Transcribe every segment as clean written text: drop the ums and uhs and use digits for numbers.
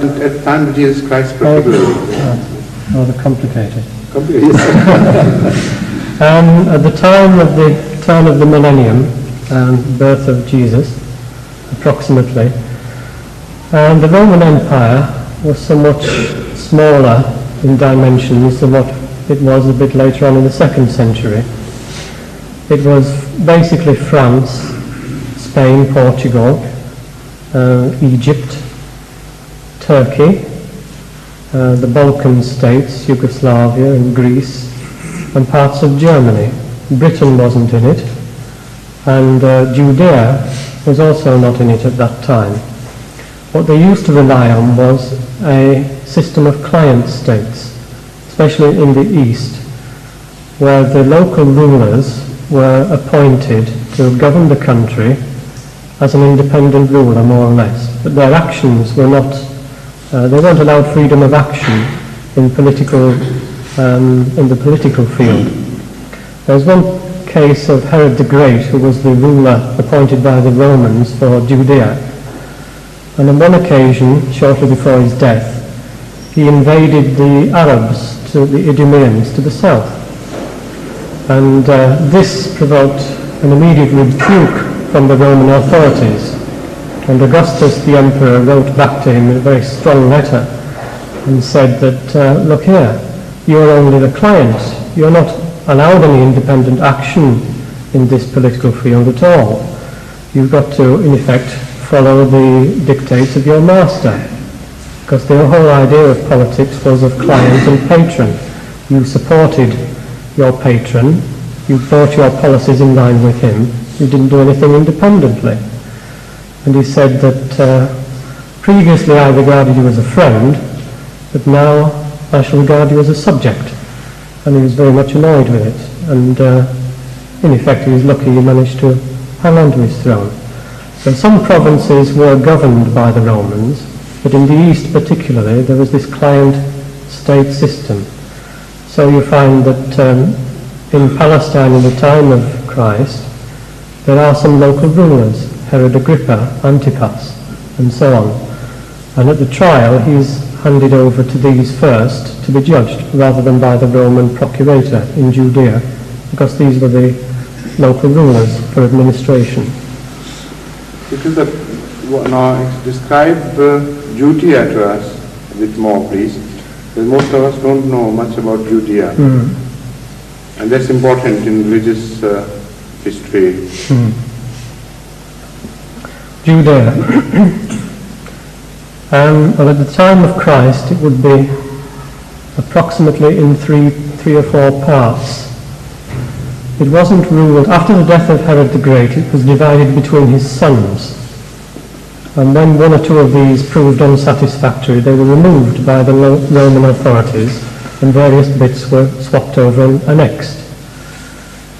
At the time of Jesus Christ particularly. Rather complicated. Yes. At the time of the turn of the millennium, birth of Jesus, approximately, the Roman Empire was somewhat smaller in dimensions than what it was a bit later on in the 2nd century. It was basically France, Spain, Portugal, Egypt, Turkey, the Balkan states, Yugoslavia and Greece, and parts of Germany. Britain wasn't in it, and Judea was also not in it at that time. What they used to rely on was a system of client states, especially in the East, where the local rulers were appointed to govern the country as an independent ruler, more or less. But their actions were not, they weren't allowed freedom of action in the political field. There was one case of Herod the Great, who was the ruler appointed by the Romans for Judea. And on one occasion, shortly before his death, he invaded the Arabs, the Idumeans, to the south. And this provoked an immediate rebuke from the Roman authorities. And Augustus, the emperor, wrote back to him in a very strong letter and said that, look here, you're only the client. You're not allowed any independent action in this political field at all. You've got to, in effect, follow the dictates of your master. Because the whole idea of politics was of client and patron. You supported your patron, you brought your policies in line with him, you didn't do anything independently. And he said that previously I regarded you as a friend, but now I shall regard you as a subject. And he was very much annoyed with it. And in effect he was lucky he managed to hang on to his throne. So some provinces were governed by the Romans, but in the East particularly there was this client-state system. So you find that in Palestine in the time of Christ there are some local rulers, Herod Agrippa, Antipas, and so on. And at the trial he's handed over to these first to be judged, rather than by the Roman procurator in Judea, because these were the local rulers for administration. Now describe Judea to us a bit more, please. Because most of us don't know much about Judea. And that's important in religious history. Judea. Well, at the time of Christ it would be approximately in three or four parts. It wasn't ruled, after the death of Herod the Great, it was divided between his sons. And when one or two of these proved unsatisfactory, they were removed by the Roman authorities and various bits were swapped over and annexed.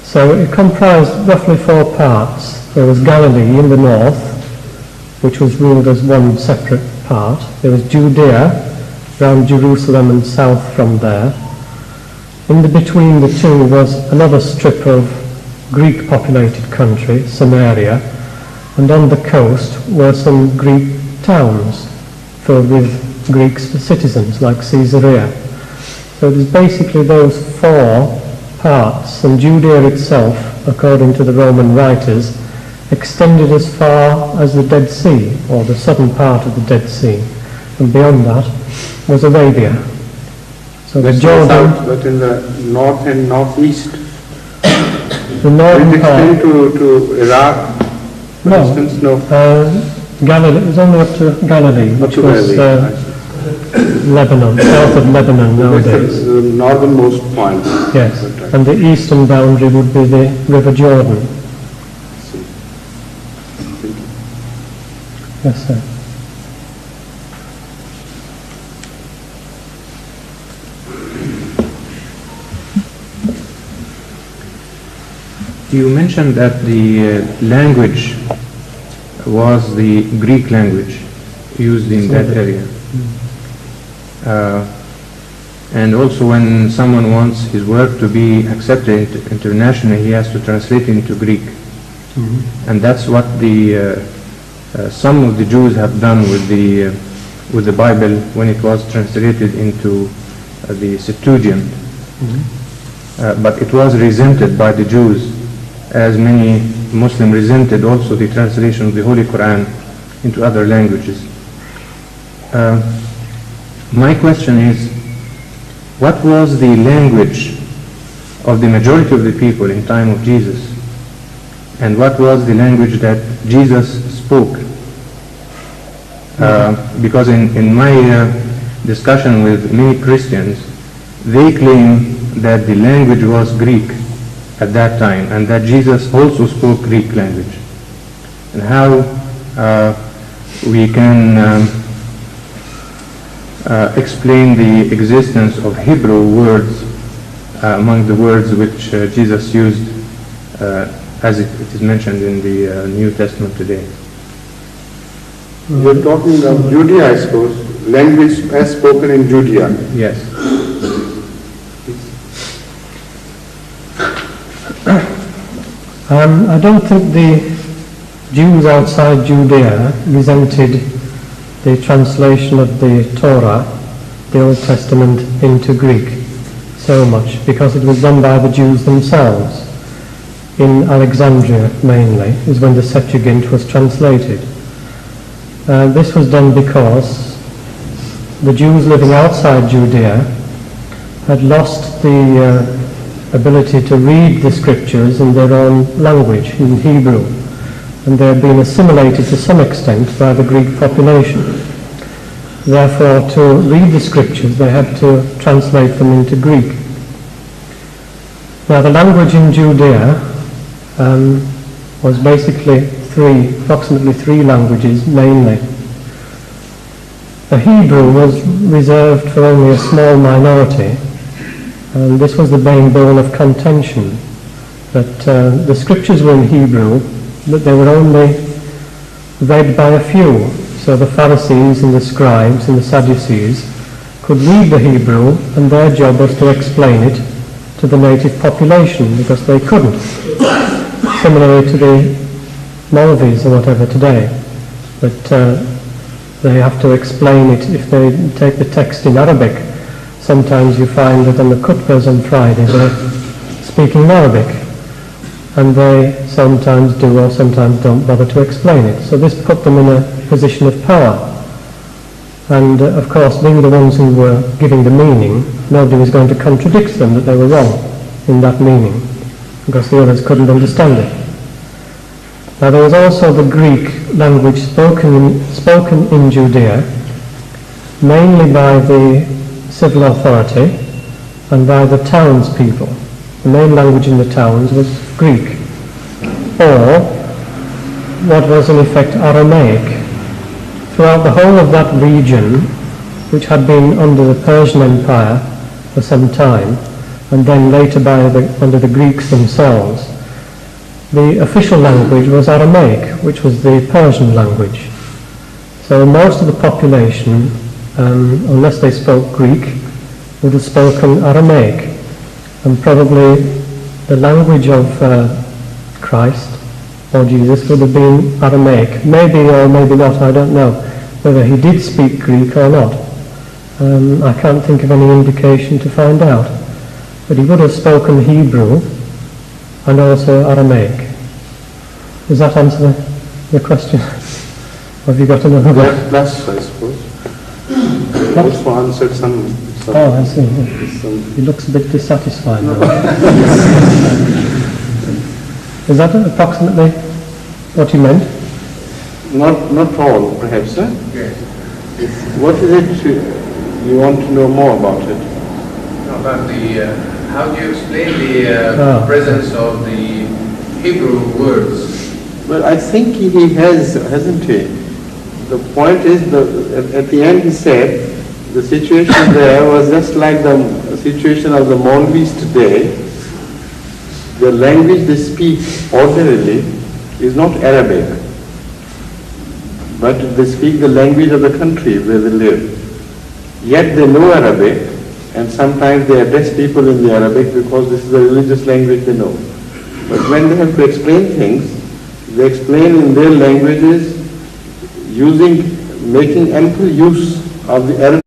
So it comprised roughly four parts. There was Galilee in the north, which was ruled as one separate part. There was Judea, around Jerusalem and south from there. In between the two was another strip of Greek-populated country, Samaria, and on the coast were some Greek towns filled with Greek citizens, like Caesarea. So it is basically those four parts, and Judea itself, according to the Roman writers, extended as far as the Dead Sea, or the southern part of the Dead Sea, and beyond that was Arabia. So the Jordan, south, but in the north and northeast. The northern part to Iraq, for instance, no. Galilee, it was only up to Galilee, which was Lebanon, south of Lebanon nowadays. The northernmost point. Yes, and the eastern boundary would be the River Jordan. Yes, sir. You mentioned that the language was the Greek language used in that area. And also when someone wants his work to be accepted internationally, he has to translate into Greek. And that's what some of the Jews have done with the with the Bible when it was translated into the Septuagint. But it was resented by the Jews, as many Muslims resented also the translation of the Holy Quran into other languages. My question is, what was the language of the majority of the people in time of Jesus? And what was the language that Jesus spoke? Because in my discussion with many Christians, they claim that the language was Greek at that time, and that Jesus also spoke Greek language. And how we can explain the existence of Hebrew words among the words which Jesus used as it is mentioned in the New Testament today. You're talking of Judea, I suppose, language as spoken in Judea. Yes. I don't think the Jews outside Judea resented the translation of the Torah, the Old Testament, into Greek so much, because it was done by the Jews themselves. In Alexandria mainly is when the Septuagint was translated. This was done because the Jews living outside Judea had lost the ability to read the scriptures in their own language, in Hebrew, and they had been assimilated to some extent by the Greek population. Therefore, to read the scriptures, they had to translate them into Greek. Now, the language in Judea was basically approximately three languages mainly. The Hebrew was reserved for only a small minority, and this was the main bone of contention, that the scriptures were in Hebrew, but they were only read by a few. So the Pharisees and the scribes and the Sadducees could read the Hebrew, and their job was to explain it to the native population, because they couldn't. Similarly to the Malvis or whatever today, but they have to explain it. If they take the text in Arabic, sometimes you find that on the khutbahs on Friday they're speaking Arabic, and they sometimes do or sometimes don't bother to explain it. So this put them in a position of power, and of course, being the ones who were giving the meaning, nobody was going to contradict them that they were wrong in that meaning, because the others couldn't understand it. Now, there was also the Greek language spoken in Judea, mainly by the civil authority and by the townspeople. The main language in the towns was Greek, or what was in effect Aramaic. Throughout the whole of that region, which had been under the Persian Empire for some time, and then later under the Greeks themselves, the official language was Aramaic, which was the Persian language. So most of the population, unless they spoke Greek, would have spoken Aramaic. And probably the language of Christ or Jesus would have been Aramaic. Maybe or maybe not, I don't know whether he did speak Greek or not. I can't think of any indication to find out. But he would have spoken Hebrew and also Aramaic. Does that answer the question? Or have you got another one? Plus, I suppose. Also answered some. Oh, I see. He looks a bit dissatisfied now. Is that approximately what you meant? Not all, perhaps, sir? Yes. What is it you want to know more about it? About the, how do you explain the presence of the Hebrew words? Well, I think he has, hasn't he? The point is, at the end he said, the situation there was just like the situation of the Maulvis today. The language they speak ordinarily is not Arabic, but they speak the language of the country where they live. Yet they know Arabic, and sometimes they address people in the Arabic because this is the religious language they know. But when they have to explain things, they explain in their languages using making ample use of the Arabic